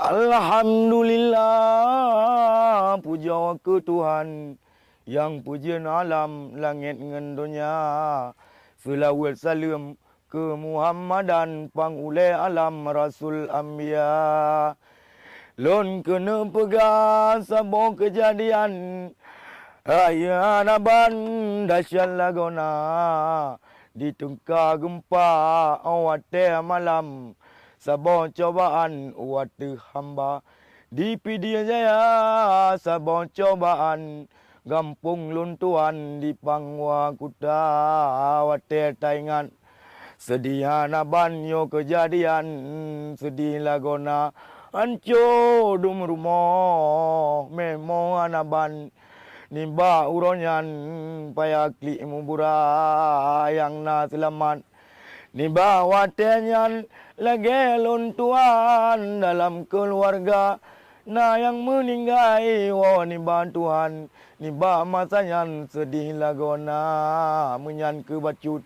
Alhamdulillah, puja ke Tuhan yang pujian alam langit dengan dunia. Selawat salam ke Muhammadan pangulai alam Rasul Anbiya. Lon kena pegang sabon kejadian Ayah naban dahsyat lagona ditungkar gempa awat malam sabon cobaan wate hamba di Pidia Jaya sabon cobaan gampung luntuan di Pangwa Kuta wate taingan sedia naban yo kejadian sedih lagona hancur dum rumah memo anaban nimba uronyan paya klik mubura yang na selamat nimba watenyan lagi luntuan dalam keluarga na yang meninggai wa nimba Tuhan nimba masanyan sedih lagona menyan kebacut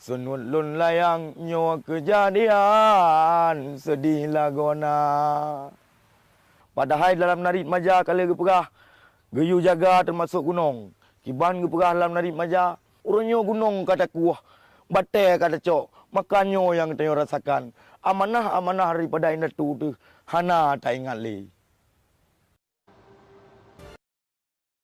sunut lun layang nyo kejadian sedih lagona padahal dalam narit maja kala geperah geyu jaga termasuk gunung. Kiban ke perah dalam narik maja. Uronyo gunung kata kuah. Batai kata cok. Makanyo yang kita rasakan. Amanah-amanah daripada inatu tu. Hana tak ingat li.